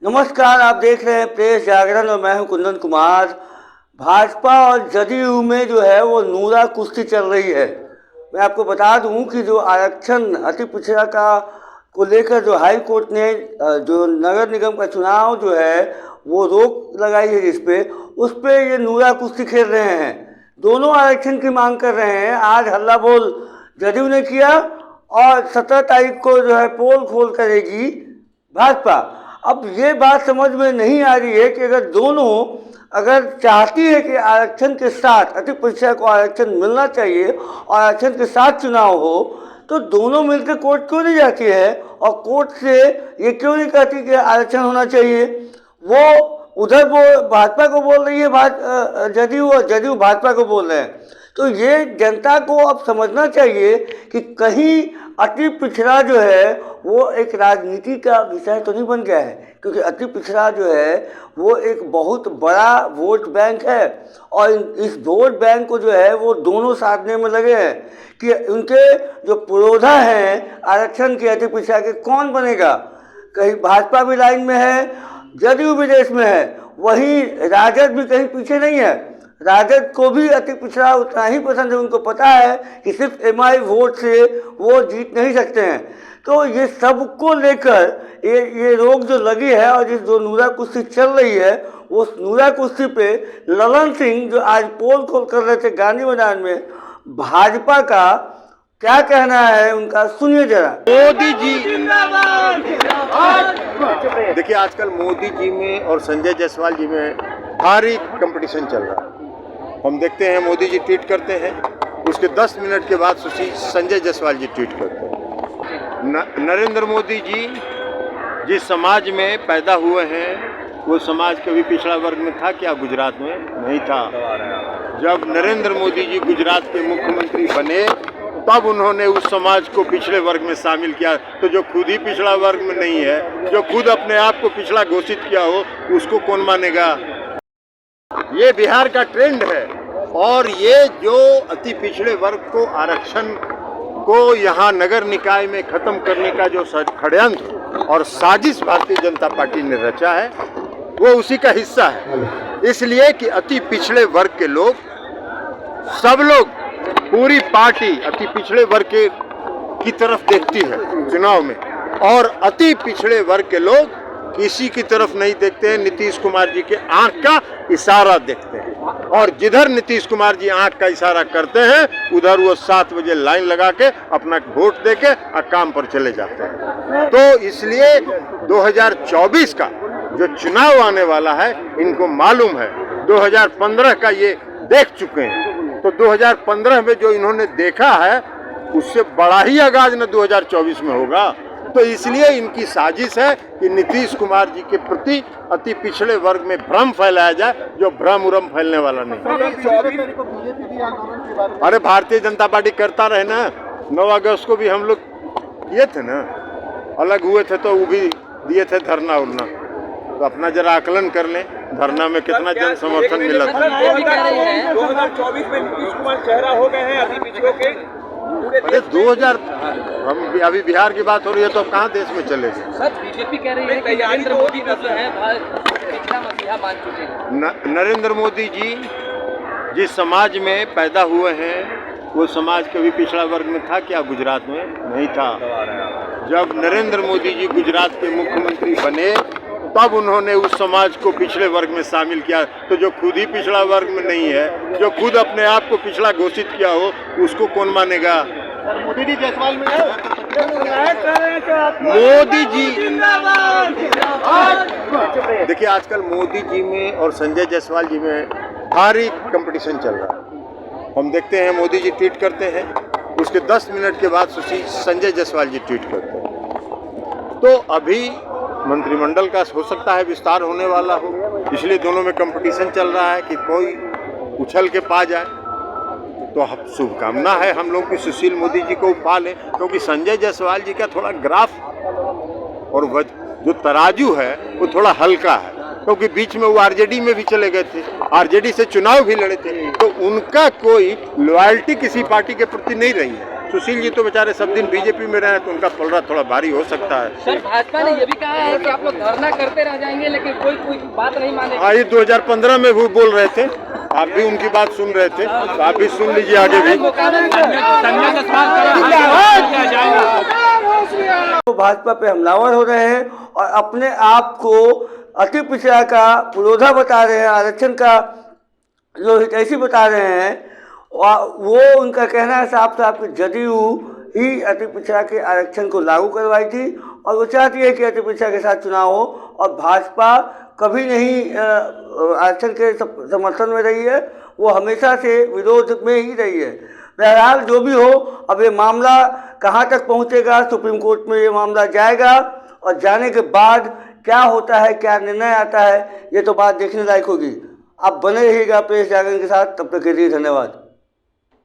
नमस्कार, आप देख रहे हैं प्रेस जागरण और मैं हूं कुंदन कुमार। भाजपा और जदयू में जो है वो नूरा कुश्ती चल रही है। मैं आपको बता दूं कि जो आरक्षण अति पिछड़ा का को लेकर जो हाई कोर्ट ने जो नगर निगम का चुनाव जो है वो रोक लगाई है जिस पे उस पे ये नूरा कुश्ती खेल रहे हैं। दोनों आरक्षण की मांग कर रहे हैं। आज हल्ला बोल जदयू ने किया और 17 तारीख को जो है पोल खोल करेगी भाजपा। अब ये बात समझ में नहीं आ रही है कि अगर चाहती है कि आरक्षण के साथ अति पिछड़ा को आरक्षण मिलना चाहिए और आरक्षण के साथ चुनाव हो, तो दोनों मिलकर कोर्ट क्यों नहीं जाती है और कोर्ट से ये क्यों नहीं कहती कि आरक्षण होना चाहिए। वो उधर भाजपा को बोल रही है जदयू, और जदयू भाजपा को बोल रहे हैं। तो ये जनता को अब समझना चाहिए कि कहीं अति पिछड़ा जो है वो एक राजनीति का विषय तो नहीं बन गया है, क्योंकि अति पिछड़ा जो है वो एक बहुत बड़ा वोट बैंक है और इस वोट बैंक को जो है वो दोनों साधने में लगे हैं कि उनके जो पुरोधा हैं आरक्षण के अति पिछड़ा के कौन बनेगा। कहीं भाजपा भी लाइन में है, जदयू भी देश में है, वहीं राजद भी कहीं पीछे नहीं है। राजद को भी अति पिछड़ा उतना ही पसंद है। उनको पता है कि सिर्फ एमआई वोट से वो जीत नहीं सकते हैं। तो ये सबको लेकर ये रोक जो लगी है और जिस जो नूरा कुश्ती चल रही है उस नूरा कुश्ती पे ललन सिंह जो आज पोल खोल कर रहे थे गांधी मैदान में, भाजपा का क्या कहना है उनका, सुनिए जरा। मोदी जी, देखिए आजकल मोदी जी में और संजय जायसवाल जी में भारी कंपटीशन चल रहा है। हम देखते हैं मोदी जी ट्वीट करते हैं, उसके 10 मिनट के बाद संजय जायसवाल जी ट्वीट करते हैं। नरेंद्र मोदी जी जिस समाज में पैदा हुए हैं वो समाज कभी पिछड़ा वर्ग में था क्या? गुजरात में नहीं था। जब नरेंद्र मोदी जी गुजरात के मुख्यमंत्री बने तब उन्होंने उस समाज को पिछड़े वर्ग में शामिल किया। तो जो खुद ही पिछड़ा वर्ग में नहीं है, जो खुद अपने आप को पिछड़ा घोषित किया हो, उसको कौन मानेगा? ये बिहार का ट्रेंड है। और ये जो अति पिछड़े वर्ग को आरक्षण को यहाँ नगर निकाय में खत्म करने का जो षड्यंत्र और साजिश भारतीय जनता पार्टी ने रचा है वो उसी का हिस्सा है। इसलिए कि अति पिछड़े वर्ग के लोग, सब लोग, पूरी पार्टी अति पिछड़े वर्ग की तरफ देखती है चुनाव में, और अति पिछड़े वर्ग के लोग किसी की तरफ नहीं देखते हैं। नीतीश कुमार जी के आंख का इशारा देखते हैं और जिधर नीतीश कुमार जी आंख का इशारा करते हैं उधर वो 7 बजे लाइन लगा के अपना वोट देके काम पर चले जाते हैं। तो इसलिए 2024 का जो चुनाव आने वाला है इनको मालूम है, 2015 का ये देख चुके हैं। तो 2015 में जो इन्होंने देखा है उससे बड़ा ही आगाज न 2024 में होगा। तो इसलिए इनकी साजिश है कि नीतीश कुमार जी के प्रति अति पिछड़े वर्ग में भ्रम फैलाया जाए, जो भ्रम उरम फैलने वाला नहीं। अरे भारतीय जनता पार्टी करता रहे ना, 9 अगस्त को भी हम लोग किए थे ना, अलग हुए थे तो वो भी दिए थे धरना उड़ना। तो अपना जरा आकलन कर लें, धरना में कितना जन समर्थन मिला था। 2024 में नीतीश कुमार चेहरा हो गए हैं अति पिछड़ों के। अरे 2000 हम अभी बिहार की बात हो रही है तो अब कहाँ देश में चले गए? सर बीजेपी कह रही है कि नरेंद्र मोदी जो है पिछड़ा मसीहा मान चुके हैं। नरेंद्र मोदी जी जिस समाज में पैदा हुए हैं वो समाज कभी पिछड़ा वर्ग में था क्या? गुजरात में नहीं था। जब नरेंद्र मोदी जी गुजरात के मुख्यमंत्री बने तब उन्होंने उस समाज को पिछड़े वर्ग में शामिल किया। तो जो खुद ही पिछड़ा वर्ग में नहीं है, जो खुद अपने आप को पिछड़ा घोषित किया हो, उसको कौन मानेगा? मोदी जी जायसवाल में मोदी जी, देखिए आजकल मोदी जी में और संजय जायसवाल जी में भारी कंपटीशन चल रहा है। हम देखते हैं मोदी जी ट्वीट करते हैं, उसके 10 मिनट के बाद संजय जायसवाल जी ट्वीट करते हैं। तो अभी मंत्रिमंडल का हो सकता है विस्तार होने वाला हो, इसलिए दोनों में कंपटीशन चल रहा है कि कोई उछल के पा जाए। तो शुभकामना है हम लोग की सुशील मोदी जी को पा लें, क्योंकि संजय जायसवाल जी का थोड़ा ग्राफ और जो तराजू है वो थोड़ा हल्का है, क्योंकि बीच में वो आरजेडी में भी चले गए थे, आरजेडी से चुनाव भी लड़े थे। तो उनका कोई लॉयल्टी किसी पार्टी के प्रति नहीं रही है। सुशील जी तो बेचारे सब दिन बीजेपी में रहे, तो उनका पलड़ा थोड़ा भारी हो सकता है। सर भाजपा ने ये भी कहा है कि आप लोग धरना करते रह जाएंगे लेकिन कोई बात नहीं मानेगी। हाँ, ये 2015 में भी बोल रहे थे, आप भी उनकी बात सुन रहे थे, तो आप भी सुन लीजिए आगे भी। तो भाजपा पे हमलावर हो रहे हैं और अपने आप को अति पिछड़ा का पुरोधा बता रहे हैं, आरक्षण का जो हितैषी बता रहे हैं। वो उनका कहना है साफ साफ कि जदयू ही अति पिछड़ा के आरक्षण को लागू करवाई थी और वो चाहती है कि अति पिछड़ा के साथ चुनाव हो, और भाजपा कभी नहीं आरक्षण के समर्थन में रही है, वो हमेशा से विरोध में ही रही है। बहरहाल जो भी हो, अब ये मामला कहाँ तक पहुँचेगा, सुप्रीम कोर्ट में ये मामला जाएगा और जाने के बाद क्या होता है, क्या निर्णय आता है, ये तो बात देखने लायक होगी। आप बने रहिएगा प्रेस जागरण के साथ, तब तक के लिए धन्यवाद।